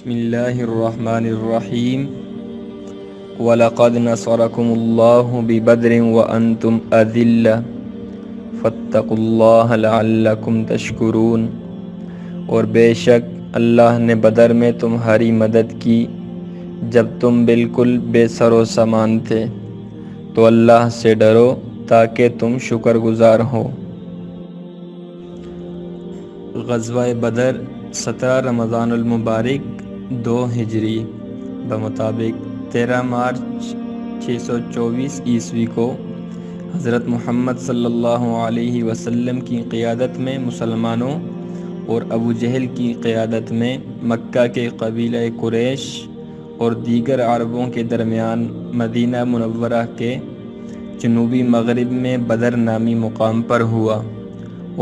بسم اللہ الرحمن الرحیم وَلَقَدْ نَصَرَكُمُ اللَّهُ بِبَدْرٍ وَأَنْتُمْ أَذِلَّةٌ فَاتَّقُوا اللَّهَ لَعَلَّكُمْ تَشْكُرُونَ، اور بے شک اللہ نے بدر میں تمہاری مدد کی جب تم بالکل بے سر و سامان تھے، تو اللہ سے ڈرو تاکہ تم شکر گزار ہو۔ غزوہ بدر 17 رمضان المبارک 2 ہجری بمطابق 13 مارچ 624 عیسوی کو حضرت محمد صلی اللہ علیہ وسلم کی قیادت میں مسلمانوں اور ابو جہل کی قیادت میں مکہ کے قبیلہ قریش اور دیگر عربوں کے درمیان مدینہ منورہ کے جنوبی مغرب میں بدر نامی مقام پر ہوا،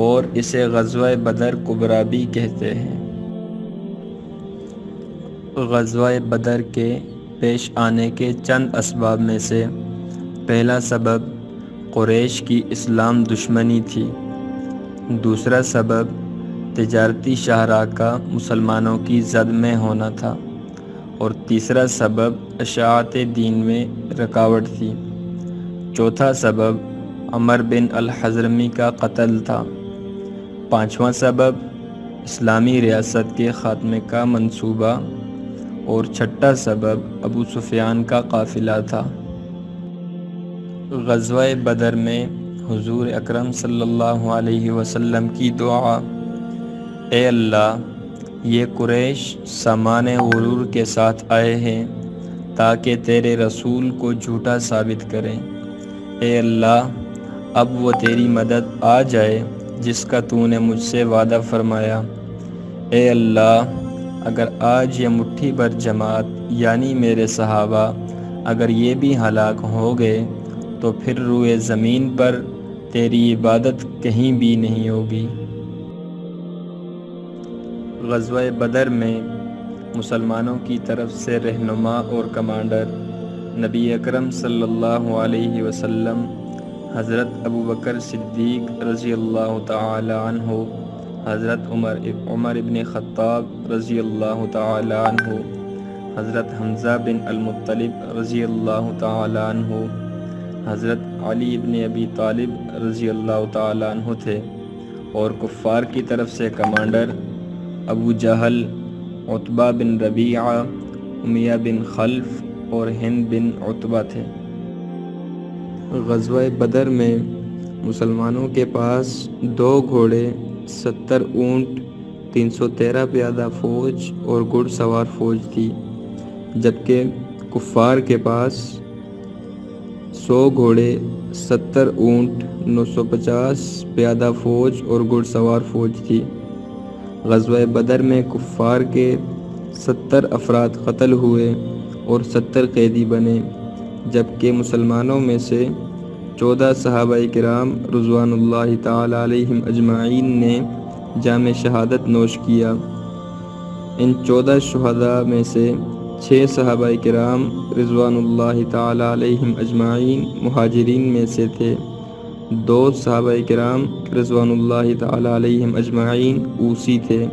اور اسے غزوہ بدر کبریٰ بھی کہتے ہیں۔ غزوہ بدر کے پیش آنے کے چند اسباب میں سے پہلا سبب قریش کی اسلام دشمنی تھی، دوسرا سبب تجارتی شاہراہ کا مسلمانوں کی زد میں ہونا تھا، اور تیسرا سبب اشاعت دین میں رکاوٹ تھی۔ چوتھا سبب عمر بن الحضرمی کا قتل تھا۔ پانچواں سبب اسلامی ریاست کے خاتمے کا منصوبہ، اور چھٹا سبب ابو سفیان کا قافلہ تھا۔ غزوہ بدر میں حضور اکرم صلی اللہ علیہ وسلم کی دعا: اے اللہ، یہ قریش سامان غرور کے ساتھ آئے ہیں تاکہ تیرے رسول کو جھوٹا ثابت کریں۔ اے اللہ، اب وہ تیری مدد آ جائے جس کا تو نے مجھ سے وعدہ فرمایا۔ اے اللہ، اگر آج یہ مٹھی بھر جماعت یعنی میرے صحابہ اگر یہ بھی ہلاک ہو گئے تو پھر روئے زمین پر تیری عبادت کہیں بھی نہیں ہوگی۔ غزوہ بدر میں مسلمانوں کی طرف سے رہنما اور کمانڈر نبی اکرم صلی اللہ علیہ وسلم، حضرت ابوبکر صدیق رضی اللہ تعالی عنہ، حضرت عمر ابن خطاب رضی اللہ تعالی عنہ، حضرت حمزہ بن المطلب رضی اللہ تعالی عنہ، حضرت علی ابن ابی طالب رضی اللہ تعالی عنہ تھے، اور کفار کی طرف سے کمانڈر ابو جہل، عتبہ بن ربیعہ، امیہ بن خلف اور ہند بن عتبہ تھے۔ غزوہ بدر میں مسلمانوں کے پاس 2 گھوڑے، 70 اونٹ، 313 پیادہ فوج اور گھڑ سوار فوج تھی، جبکہ کفار کے پاس 100 گھوڑے، 70 اونٹ، 950 پیادہ فوج اور گھڑ سوار فوج تھی۔ غزوہ بدر میں کفار کے 70 افراد قتل ہوئے اور 70 قیدی بنے، جبکہ مسلمانوں میں سے 14 صحابہ کرام رضوان اللہ تعالی علیہم اجمعین نے جام شہادت نوش کیا۔ ان 14 شہداء میں سے 6 صحابہ کرام رضوان اللہ تعالی علیہم اجمعین مہاجرین میں سے تھے، 2 صحابہ کرام رضوان اللہ تعالی علیہم اجمعین اوسی تھے،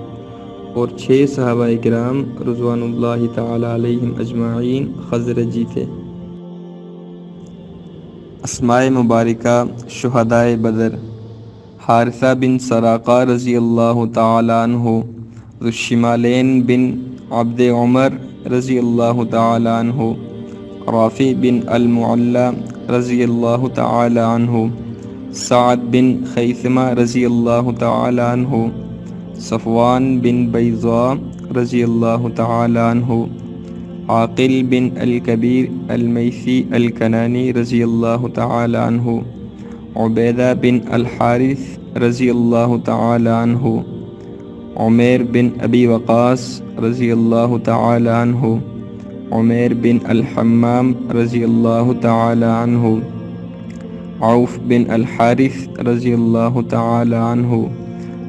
اور 6 صحابہ کرام رضوان اللہ تعالی علیہم اجمعین خزرجی تھے۔ اسماء مبارکہ شہدائے بدر: حارثہ بن سراقہ رضی اللہ تعالی عنہ، ذو الشمالین بن عبد عمر رضی اللہ تعالی عنہ، رافع بن المعلیٰ رضی اللہ تعالی عنہ، سعد بن خیثمہ رضی اللہ تعالی عنہ، صفوان بن بیضاء رضی اللہ تعالی عنہ، عاقل بن الکبیر المیسی الکنانی رضی اللہ تعالی عنہ، عبیدہ بن الحارث رضی اللہ تعالی عنہ، عمیر بن ابی وقاص رضی اللہ تعالی عنہ، عمیر بن الحمام رضی اللہ تعالی عنہ، عوف بن الحارث رضی اللہ تعالی عنہ،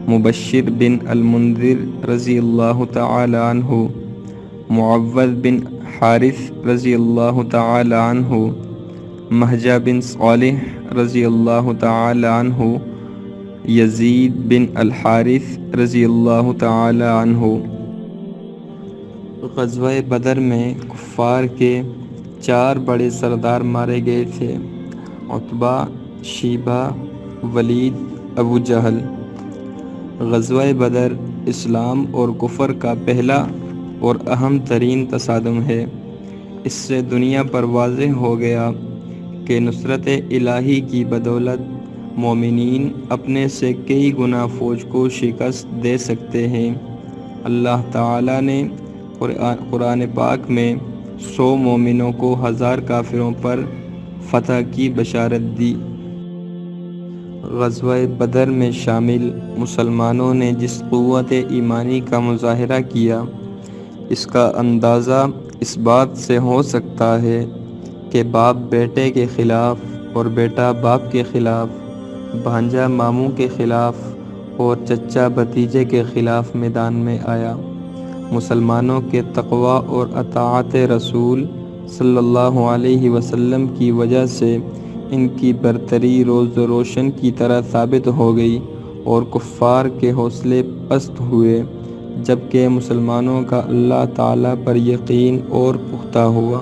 مبشر بن المنذر رضی اللہ تعالی عنہ، معوذ بن حارث رضی اللہ تعالی عنہ، مہجہ بن صالح رضی اللہ تعالی عنہ، یزید بن الحارث رضی اللہ تعالی عنہ۔ غزوہ بدر میں کفار کے 4 بڑے سردار مارے گئے تھے: عتبہ، شیبہ، ولید، ابو جہل۔ غزوہ بدر اسلام اور کفر کا پہلا اور اہم ترین تصادم ہے۔ اس سے دنیا پر واضح ہو گیا کہ نصرت الہی کی بدولت مومنین اپنے سے کئی گنا فوج کو شکست دے سکتے ہیں۔ اللہ تعالیٰ نے قرآن پاک میں 100 مومنوں کو 1000 کافروں پر فتح کی بشارت دی۔ غزوہ بدر میں شامل مسلمانوں نے جس قوت ایمانی کا مظاہرہ کیا، اس کا اندازہ اس بات سے ہو سکتا ہے کہ باپ بیٹے کے خلاف اور بیٹا باپ کے خلاف، بھانجا ماموں کے خلاف اور چچا بھتیجے کے خلاف میدان میں آیا۔ مسلمانوں کے تقوی اور اطاعت رسول صلی اللہ علیہ وسلم کی وجہ سے ان کی برتری روز روشن کی طرح ثابت ہو گئی اور کفار کے حوصلے پست ہوئے، جبکہ مسلمانوں کا اللہ تعالیٰ پر یقین اور پختہ ہوا۔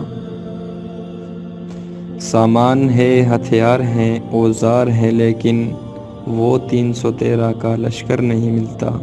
سامان ہے، ہتھیار ہیں، اوزار ہیں، لیکن وہ 313 کا لشکر نہیں ملتا۔